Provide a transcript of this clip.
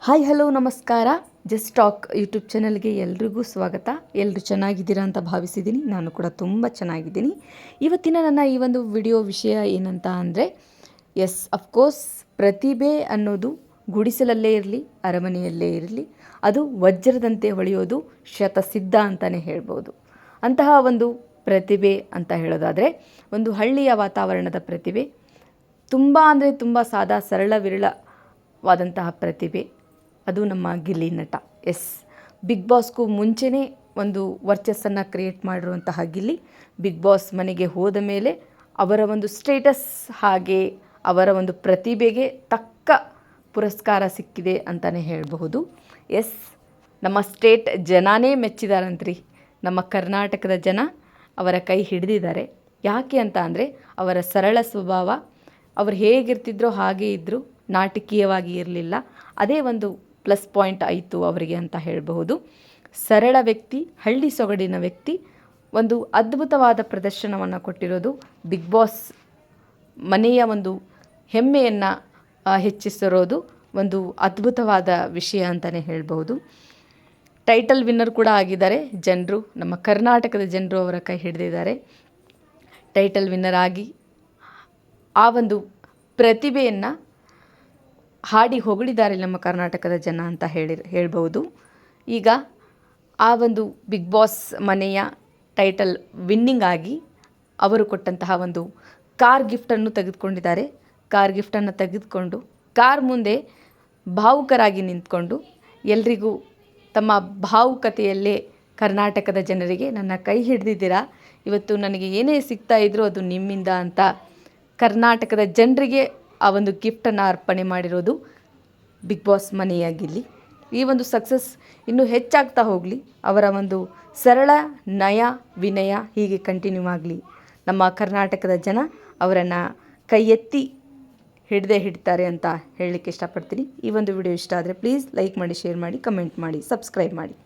Hi hello ನಮಸ್ಕಾರ. Just talk YouTube ಚಾನಲ್ಗೆ ಎಲ್ರಿಗೂ ಸ್ವಾಗತ. ಎಲ್ಲರೂ ಚೆನ್ನಾಗಿದ್ದೀರಾ ಅಂತ ಭಾವಿಸಿದ್ದೀನಿ. ನಾನು ಕೂಡ ತುಂಬ ಚೆನ್ನಾಗಿದ್ದೀನಿ. ಇವತ್ತಿನ ನನ್ನ ಈ ಒಂದು ವಿಡಿಯೋ ವಿಷಯ ಏನಂತ ಅಂದರೆ, ಅಫ್ಕೋರ್ಸ್ ಪ್ರತಿಭೆ ಅನ್ನೋದು ಗುಡಿಸಲಲ್ಲೇ ಇರಲಿ, ಅರಮನೆಯಲ್ಲೇ ಇರಲಿ, ಅದು ವಜ್ರದಂತೆ ಹೊಳೆಯೋದು ಶತಸಿದ್ಧ ಅಂತಲೇ ಹೇಳ್ಬೋದು. ಅಂತಹ ಒಂದು ಪ್ರತಿಭೆ ಅಂತ ಹೇಳೋದಾದರೆ, ಒಂದು ಹಳ್ಳಿಯ ವಾತಾವರಣದ ಪ್ರತಿಭೆ, ತುಂಬ ಅಂದರೆ ತುಂಬ ಸಾದಾ ಸರಳ ವಿರಳವಾದಂತಹ ಪ್ರತಿಭೆ, ಅದು ನಮ್ಮ ಗಿಲ್ಲಿ ನಟ. ಬಿಗ್ ಬಾಸ್ಗೂ ಮುಂಚೆನೇ ಒಂದು ವರ್ಚಸ್ಸನ್ನು ಕ್ರಿಯೇಟ್ ಮಾಡಿರುವಂತಹ ಗಿಲ್ಲಿ ಬಿಗ್ ಬಾಸ್ ಮನೆಗೆ ಹೋದ ಮೇಲೆ ಅವರ ಒಂದು ಸ್ಟೇಟಸ್ ಹಾಗೆ ಅವರ ಒಂದು ಪ್ರತಿಭೆಗೆ ತಕ್ಕ ಪುರಸ್ಕಾರ ಸಿಕ್ಕಿದೆ ಅಂತಲೇ ಹೇಳಬಹುದು. ನಮ್ಮ ಸ್ಟೇಟ್ ಜನನೇ ಮೆಚ್ಚಿದಾರಂತ್ರಿ. ನಮ್ಮ ಕರ್ನಾಟಕದ ಜನ ಅವರ ಕೈ ಹಿಡಿದಿದ್ದಾರೆ. ಯಾಕೆ ಅಂತ ಅಂದರೆ, ಅವರ ಸರಳ ಸ್ವಭಾವ, ಅವರು ಹೇಗಿರ್ತಿದ್ರೋ ಹಾಗೇ ಇದ್ದರು, ನಾಟಕೀಯವಾಗಿ ಇರಲಿಲ್ಲ. ಅದೇ ಒಂದು ಪ್ಲಸ್ ಪಾಯಿಂಟ್ ಆಯಿತು ಅವರಿಗೆ ಅಂತ ಹೇಳಬಹುದು. ಸರಳ ವ್ಯಕ್ತಿ, ಹಳ್ಳಿ ಸೊಗಡಿನ ವ್ಯಕ್ತಿ, ಒಂದು ಅದ್ಭುತವಾದ ಪ್ರದರ್ಶನವನ್ನು ಕೊಟ್ಟಿರೋದು ಬಿಗ್ ಬಾಸ್ ಮನೆಯ ಒಂದು ಹೆಮ್ಮೆಯನ್ನು ಹೆಚ್ಚಿಸಿರೋದು ಒಂದು ಅದ್ಭುತವಾದ ವಿಷಯ ಅಂತಲೇ ಹೇಳಬಹುದು. ಟೈಟಲ್ ವಿನ್ನರ್ ಕೂಡ ಆಗಿದ್ದಾರೆ ಜನರು. ನಮ್ಮ ಕರ್ನಾಟಕದ ಜನರು ಅವರ ಕೈ ಹಿಡಿದಿದ್ದಾರೆ. ಟೈಟಲ್ ವಿನ್ನರ್ ಆಗಿ ಆ ಒಂದು ಪ್ರತಿಭೆಯನ್ನು ಹಾಡಿ ಹೊಗಳಿದ್ದಾರೆ ನಮ್ಮ ಕರ್ನಾಟಕದ ಜನ ಅಂತ ಹೇಳ್ಬೋದು. ಈಗ ಆ ಒಂದು ಬಿಗ್ ಬಾಸ್ ಮನೆಯ ಟೈಟಲ್ ವಿನ್ನಿಂಗ್ ಆಗಿ ಅವರು ಕೊಟ್ಟಂತಹ ಒಂದು ಕಾರ್ ಗಿಫ್ಟನ್ನು ತೆಗೆದುಕೊಂಡಿದ್ದಾರೆ. ಕಾರ್ ಗಿಫ್ಟನ್ನು ತೆಗೆದುಕೊಂಡು ಕಾರ್ ಮುಂದೆ ಭಾವುಕರಾಗಿ ನಿಂತ್ಕೊಂಡು ಎಲ್ರಿಗೂ ತಮ್ಮ ಭಾವುಕತೆಯಲ್ಲೇ ಕರ್ನಾಟಕದ ಜನರಿಗೆ, ನನ್ನ ಕೈ ಹಿಡಿದಿದ್ದೀರಾ, ಇವತ್ತು ನನಗೆ ಏನೇ ಸಿಗ್ತಾ ಇದ್ರೂ ಅದು ನಿಮ್ಮಿಂದ ಅಂತ ಕರ್ನಾಟಕದ ಜನರಿಗೆ ಆ ಒಂದು ಗಿಫ್ಟನ್ನು ಅರ್ಪಣೆ ಮಾಡಿರೋದು ಬಿಗ್ ಬಾಸ್ ಮನೆಯ ಗಿಲ್ಲಿ. ಈ ಒಂದು ಸಕ್ಸಸ್ ಇನ್ನೂ ಹೆಚ್ಚಾಗ್ತಾ ಹೋಗಲಿ, ಅವರ ಒಂದು ಸರಳ ನಯ ವಿನಯ ಹೀಗೆ ಕಂಟಿನ್ಯೂ ಆಗಲಿ. ನಮ್ಮ ಕರ್ನಾಟಕದ ಜನ ಅವರನ್ನು ಕೈ ಎತ್ತಿ ಹಿಡ್ತಾರೆ ಅಂತ ಹೇಳಲಿಕ್ಕೆ ಇಷ್ಟಪಡ್ತೀನಿ. ಈ ಒಂದು ವಿಡಿಯೋ ಇಷ್ಟ ಆದರೆ ಪ್ಲೀಸ್ ಲೈಕ್ ಮಾಡಿ, ಶೇರ್ ಮಾಡಿ, ಕಮೆಂಟ್ ಮಾಡಿ, ಸಬ್ಸ್ಕ್ರೈಬ್ ಮಾಡಿ.